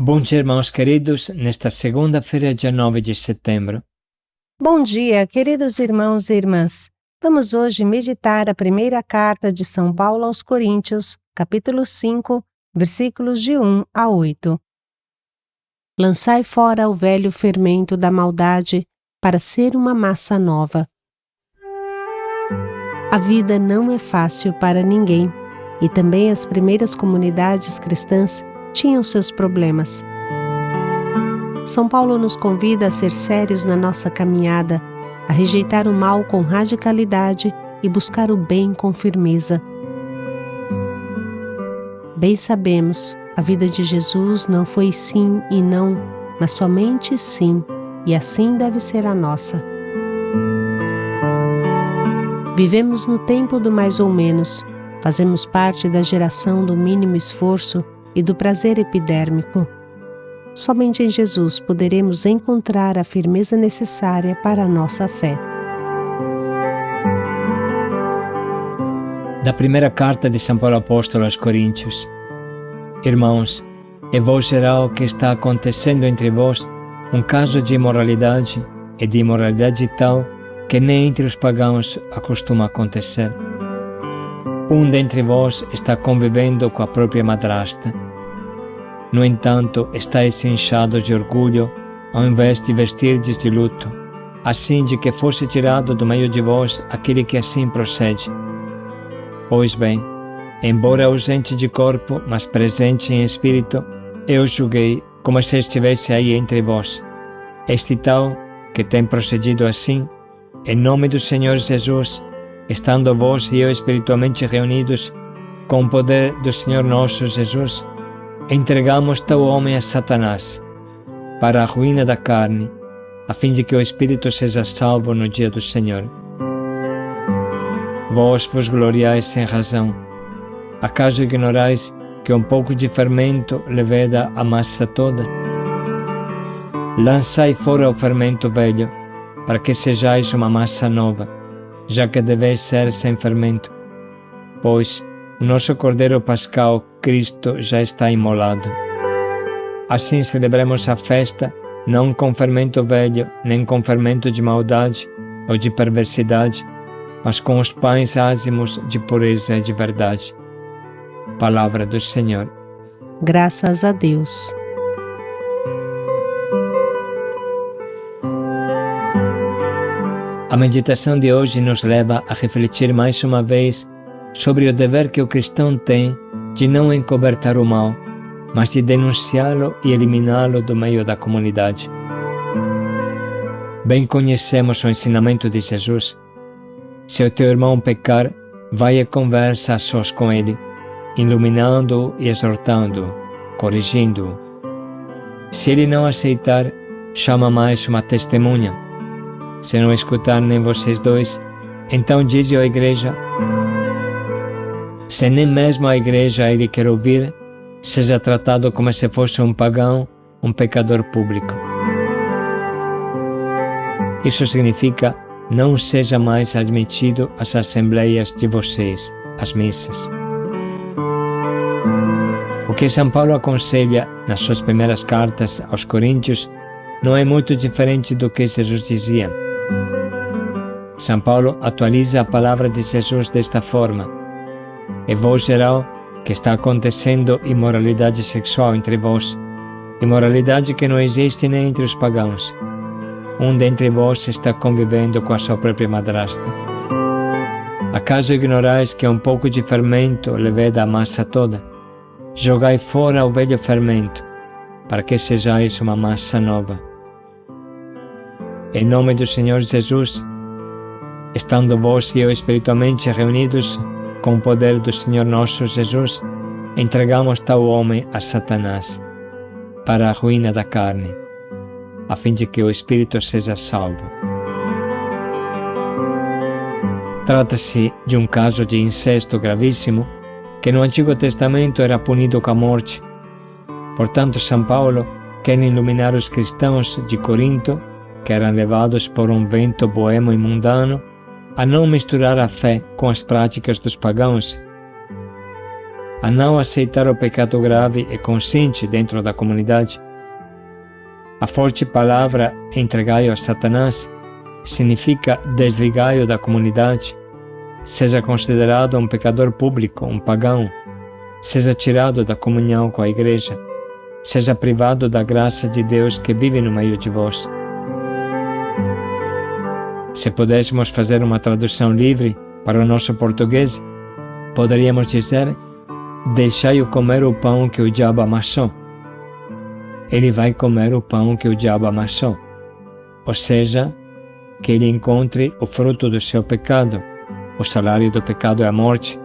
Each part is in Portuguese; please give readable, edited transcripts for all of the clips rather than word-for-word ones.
Bom dia, irmãos queridos, nesta segunda-feira, dia 9 de setembro. Bom dia, queridos irmãos e irmãs. Vamos hoje meditar a primeira carta de São Paulo aos Coríntios, capítulo 5, versículos de 1 a 8. Lançai fora o velho fermento da maldade para ser uma massa nova. A vida não é fácil para ninguém, e também as primeiras comunidades cristãs tinham seus problemas. São Paulo nos convida a ser sérios na nossa caminhada, a rejeitar o mal com radicalidade e buscar o bem com firmeza. Bem sabemos, a vida de Jesus não foi sim e não, mas somente sim, e assim deve ser a nossa. Vivemos no tempo do mais ou menos, fazemos parte da geração do mínimo esforço e do prazer epidérmico. Somente em Jesus poderemos encontrar a firmeza necessária para a nossa fé. Da primeira carta de São Paulo Apóstolo aos Coríntios. Irmãos, é vós geral que está acontecendo entre vós um caso de imoralidade e de imoralidade tal que nem entre os pagãos acostuma acontecer. Um dentre vós está convivendo com a própria madrasta. No entanto, estáis inchados de orgulho, ao invés de vestirdes de luto, assim de que fosse tirado do meio de vós aquele que assim procede. Pois bem, embora ausente de corpo, mas presente em espírito, eu julguei como se estivesse aí entre vós. Este tal, que tem procedido assim, em nome do Senhor Jesus, estando vós e eu espiritualmente reunidos, com o poder do Senhor nosso Jesus, entregamos tal homem a Satanás, para a ruína da carne, a fim de que o espírito seja salvo no dia do Senhor. Vós vos gloriais sem razão. Acaso ignorais que um pouco de fermento leveda a massa toda? Lançai fora o fermento velho, para que sejais uma massa nova, já que deveis ser sem fermento, pois o nosso Cordeiro Pascal, Cristo, já está imolado. Assim celebremos a festa, não com fermento velho, nem com fermento de maldade ou de perversidade, mas com os pães ázimos de pureza e de verdade. Palavra do Senhor. Graças a Deus. A meditação de hoje nos leva a refletir mais uma vez sobre o dever que o cristão tem de não encobertar o mal, mas de denunciá-lo e eliminá-lo do meio da comunidade. Bem conhecemos o ensinamento de Jesus. Se o teu irmão pecar, vai e conversa a sós com ele, iluminando-o e exortando-o, corrigindo-o. Se ele não aceitar, chama mais uma testemunha. Se não escutar nem vocês dois, então dize à igreja. Se nem mesmo a igreja ele quer ouvir, seja tratado como se fosse um pagão, um pecador público. Isso significa não seja mais admitido às assembleias de vocês, às missas. O que São Paulo aconselha nas suas primeiras cartas aos Coríntios não é muito diferente do que Jesus dizia. São Paulo atualiza a palavra de Jesus desta forma: é vós geral que está acontecendo imoralidade sexual entre vós, imoralidade que não existe nem entre os pagãos. Um dentre vós está convivendo com a sua própria madrasta. Acaso ignorais que um pouco de fermento leveda a massa toda? Jogai fora o velho fermento, para que sejais uma massa nova. Em nome do Senhor Jesus, estando vós e eu espiritualmente reunidos com o poder do Senhor nosso Jesus, entregamos tal homem a Satanás, para a ruína da carne, a fim de que o espírito seja salvo. Trata-se de um caso de incesto gravíssimo, que no Antigo Testamento era punido com a morte. Portanto, São Paulo quer iluminar os cristãos de Corinto, que eram levados por um vento boêmio e mundano, a não misturar a fé com as práticas dos pagãos. a não aceitar o pecado grave e consciente dentro da comunidade. A forte palavra entregai-o a Satanás significa desligai-o da comunidade, seja considerado um pecador público, um pagão, seja tirado da comunhão com a igreja, seja privado da graça de Deus que vive no meio de vós. Se pudéssemos fazer uma tradução livre para o nosso português, poderíamos dizer: deixai-o comer o pão que o diabo amassou. Ele vai comer o pão que o diabo amassou, ou seja, que ele encontre o fruto do seu pecado. O salário do pecado é a morte,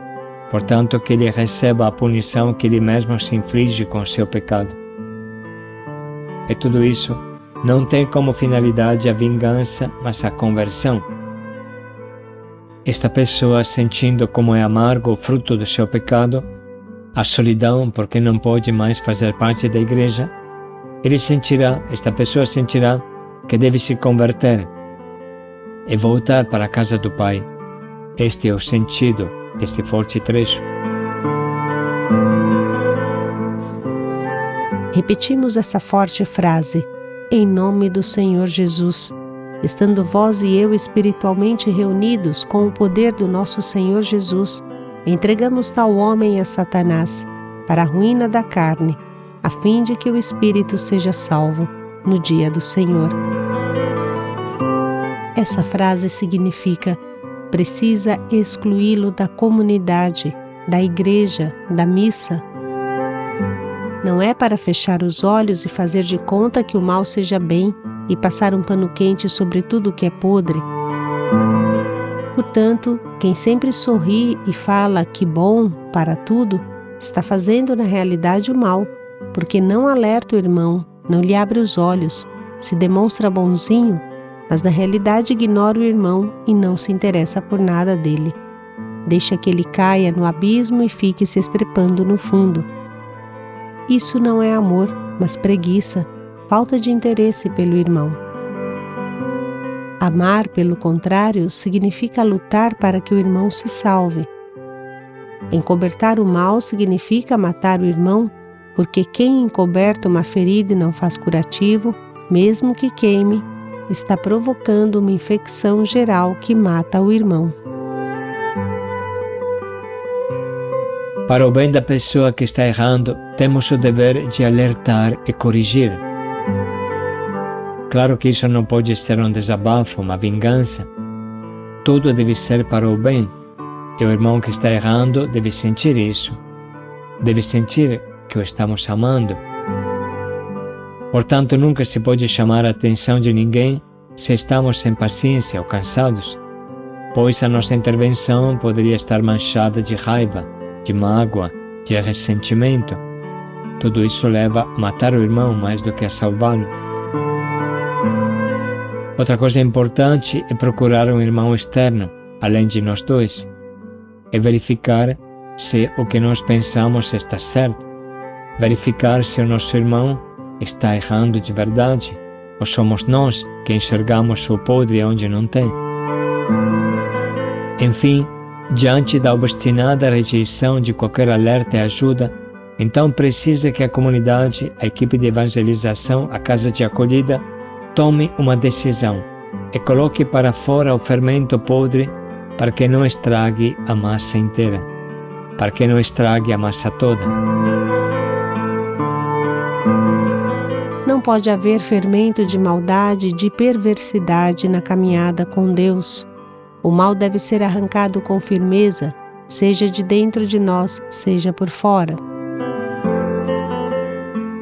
portanto que ele receba a punição que ele mesmo se inflige com o seu pecado. E tudo isso não tem como finalidade a vingança, mas a conversão. Esta pessoa, sentindo como é amargo o fruto do seu pecado, a solidão porque não pode mais fazer parte da igreja, esta pessoa sentirá que deve se converter e voltar para a casa do Pai. Este é o sentido deste forte trecho. Repetimos essa forte frase: em nome do Senhor Jesus, estando vós e eu espiritualmente reunidos com o poder do nosso Senhor Jesus, entregamos tal homem a Satanás, para a ruína da carne, a fim de que o espírito seja salvo no dia do Senhor. Essa frase significa: precisa excluí-lo da comunidade, da igreja, da missa. Não é para fechar os olhos e fazer de conta que o mal seja bem e passar um pano quente sobre tudo o que é podre. Portanto, quem sempre sorri e fala que bom para tudo, está fazendo na realidade o mal, porque não alerta o irmão, não lhe abre os olhos, se demonstra bonzinho, mas na realidade ignora o irmão e não se interessa por nada dele. Deixa que ele caia no abismo e fique se estrepando no fundo. Isso não é amor, mas preguiça, falta de interesse pelo irmão. Amar, pelo contrário, significa lutar para que o irmão se salve. Encobertar o mal significa matar o irmão, porque quem encoberta uma ferida e não faz curativo, mesmo que queime, está provocando uma infecção geral que mata o irmão. Para o bem da pessoa que está errando, temos o dever de alertar e corrigir. Claro que isso não pode ser um desabafo, uma vingança. Tudo deve ser para o bem, e o irmão que está errando deve sentir isso. Deve sentir que o estamos amando. Portanto, nunca se pode chamar a atenção de ninguém se estamos sem paciência ou cansados, pois a nossa intervenção poderia estar manchada de raiva, de mágoa, de ressentimento. Tudo isso leva a matar o irmão mais do que a salvá-lo. Outra coisa importante é procurar um irmão externo, além de nós dois, e verificar se o que nós pensamos está certo, verificar se o nosso irmão está errando de verdade, ou somos nós que enxergamos o podre onde não tem. Enfim, diante da obstinada rejeição de qualquer alerta e ajuda, então precisa que a comunidade, a equipe de evangelização, a casa de acolhida, tome uma decisão e coloque para fora o fermento podre para que não estrague a massa inteira, para que não estrague a massa toda. Não pode haver fermento de maldade e de perversidade na caminhada com Deus. O mal deve ser arrancado com firmeza, seja de dentro de nós, seja por fora.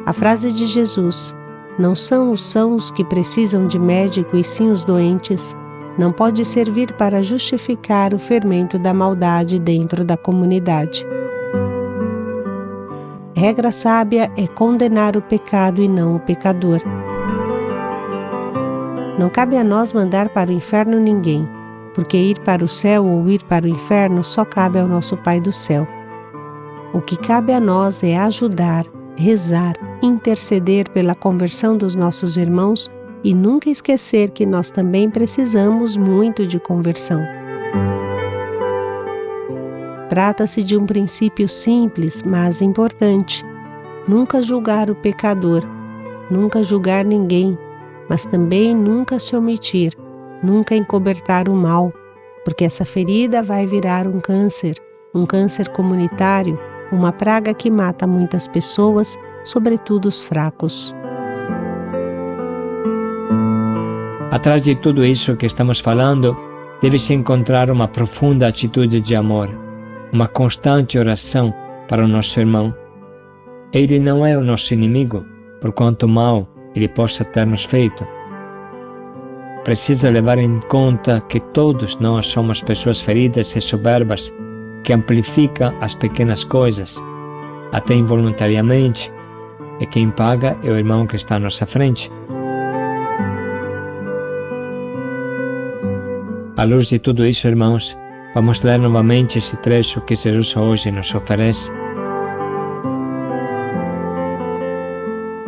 A frase de Jesus, não são os sãos que precisam de médico e sim os doentes, não pode servir para justificar o fermento da maldade dentro da comunidade. Regra sábia é condenar o pecado e não o pecador. Não cabe a nós mandar para o inferno ninguém, porque ir para o céu ou ir para o inferno só cabe ao nosso Pai do céu. O que cabe a nós é ajudar, rezar, interceder pela conversão dos nossos irmãos e nunca esquecer que nós também precisamos muito de conversão. Trata-se de um princípio simples, mas importante. Nunca julgar o pecador, nunca julgar ninguém, mas também nunca se omitir, nunca encobertar o mal, porque essa ferida vai virar um câncer comunitário, uma praga que mata muitas pessoas, sobretudo os fracos. Atrás de tudo isso que estamos falando, deve-se encontrar uma profunda atitude de amor, uma constante oração para o nosso irmão. Ele não é o nosso inimigo, por quanto mal ele possa ter nos feito. Precisa levar em conta que todos nós somos pessoas feridas e soberbas, que amplificam as pequenas coisas, até involuntariamente, e quem paga é o irmão que está à nossa frente. À luz de tudo isso, irmãos, vamos ler novamente esse trecho que Jesus hoje nos oferece.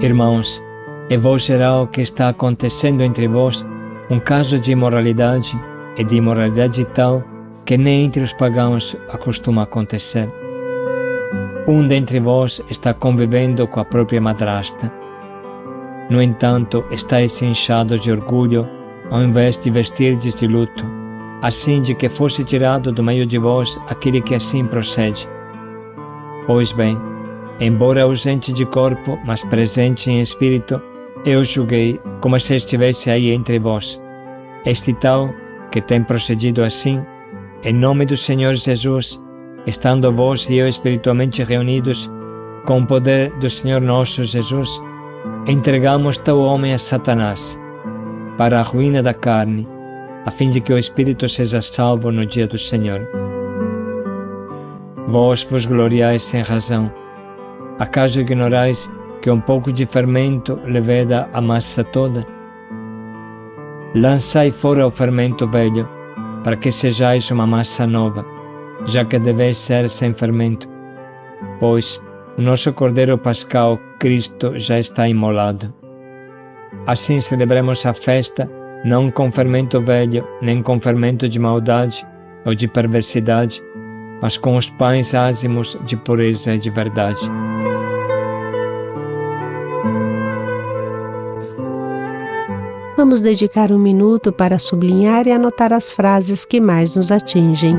Irmãos, é voz geral que está acontecendo entre vós um caso de imoralidade e de imoralidade tal que nem entre os pagãos acostuma acontecer. Um dentre vós está convivendo com a própria madrasta. No entanto, estáis inchados de orgulho ao invés de vestirdes de luto, assim de que fosse tirado do meio de vós aquele que assim procede. Pois bem, embora ausente de corpo, mas presente em espírito, eu julguei como se estivesse aí entre vós. Este tal que tem procedido assim, em nome do Senhor Jesus, estando vós e eu espiritualmente reunidos, com o poder do Senhor nosso Jesus, entregamos tal homem a Satanás, para a ruína da carne, a fim de que o espírito seja salvo no dia do Senhor. Vós vos gloriais sem razão. Acaso ignorais que um pouco de fermento leveda a massa toda? Lançai fora o fermento velho, para que sejais uma massa nova, já que deveis ser sem fermento. Pois o nosso Cordeiro Pascal, Cristo, já está imolado. Assim celebremos a festa, não com fermento velho, nem com fermento de maldade ou de perversidade, mas com os pães ázimos de pureza e de verdade. Vamos dedicar um minuto para sublinhar e anotar as frases que mais nos atingem.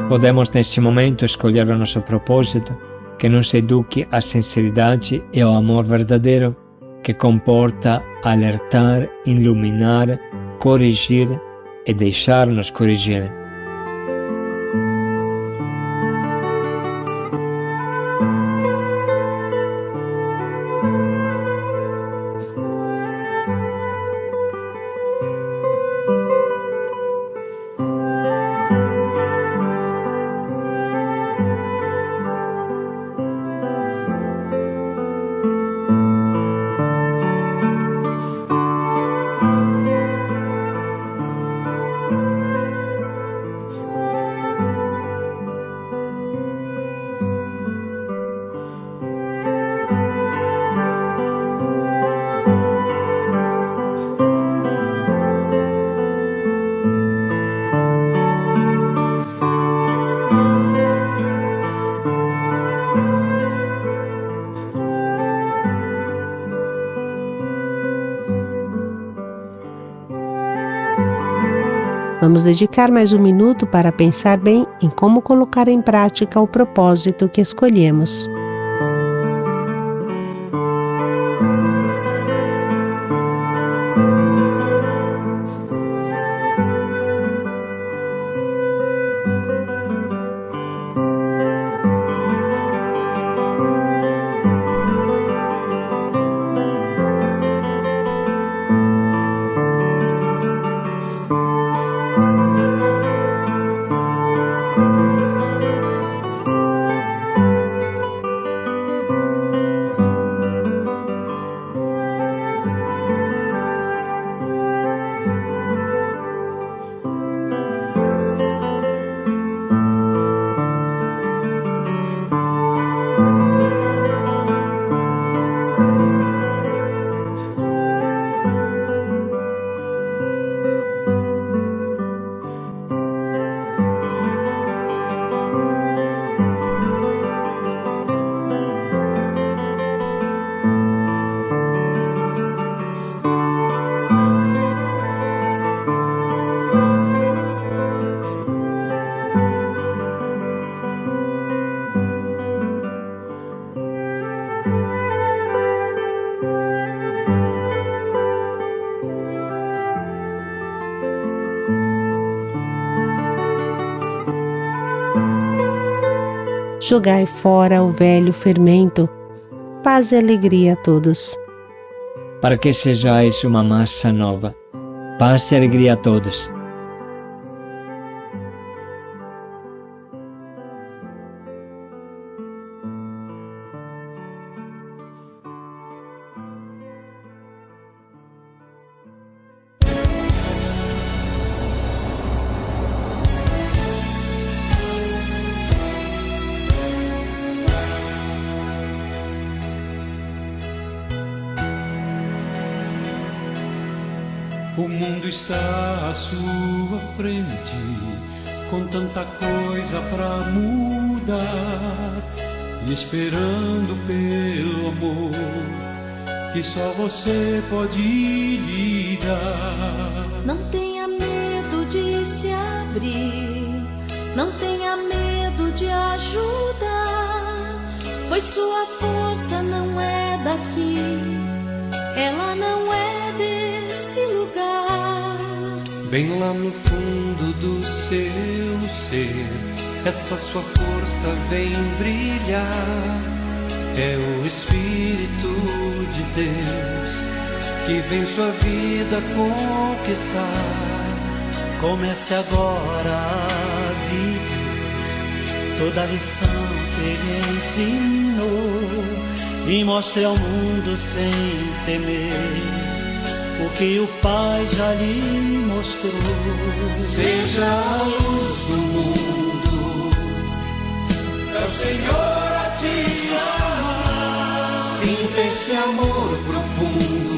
Podemos neste momento escolher o nosso propósito, que nos eduque à sinceridade e ao amor verdadeiro, que comporta alertar, iluminar, corrigir e deixar-nos corrigir. Vamos dedicar mais um minuto para pensar bem em como colocar em prática o propósito que escolhemos. Jogai fora o velho fermento. Paz e alegria a todos. Para que sejais uma massa nova. Paz e alegria a todos. O mundo está à sua frente, com tanta coisa pra mudar, e esperando pelo amor que só você pode lhe dar. Não tenha medo de se abrir, não tenha medo de ajudar, pois sua força não é daqui, ela não é desse lugar. Bem lá no fundo do seu ser, essa sua força vem brilhar. É o Espírito de Deus que vem sua vida conquistar. Comece agora a viver toda a lição que Ele ensinou e mostre ao mundo sem temer o que o Pai já lhe mostrou. Seja a luz do mundo, é o Senhor a te chamar. Sinta esse amor profundo,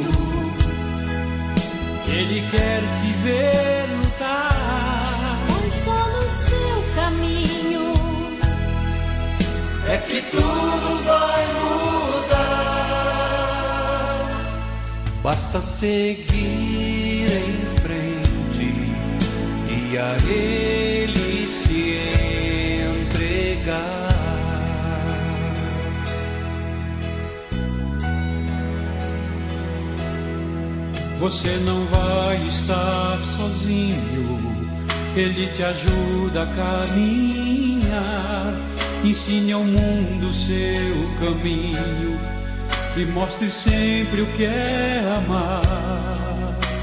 Ele quer te ver lutar. Pois só no seu caminho é que tudo vai mudar. Basta seguir em frente e a Ele se entregar. Você não vai estar sozinho, Ele te ajuda a caminhar. Ensine ao mundo o seu caminho e mostre sempre o que é amar.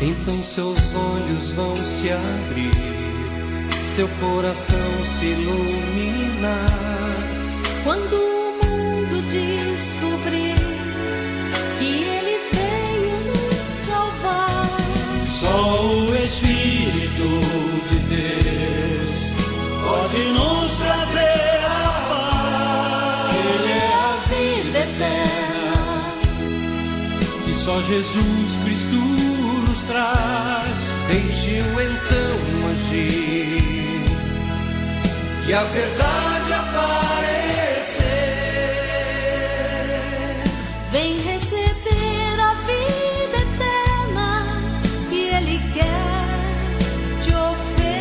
Então seus olhos vão se abrir, seu coração se iluminar. quando o mundo descobrir que Ele veio nos salvar. Só o Espírito de Deus pode nos trazer a paz. Ele é a vida eterna que só Jesus Cristo nos traz. Deixe-o então agir e a verdade aparecer. Vem receber a vida eterna que Ele quer te oferecer.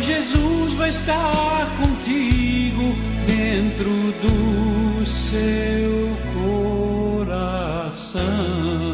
pois Jesus vai estar contigo dentro do seu coração.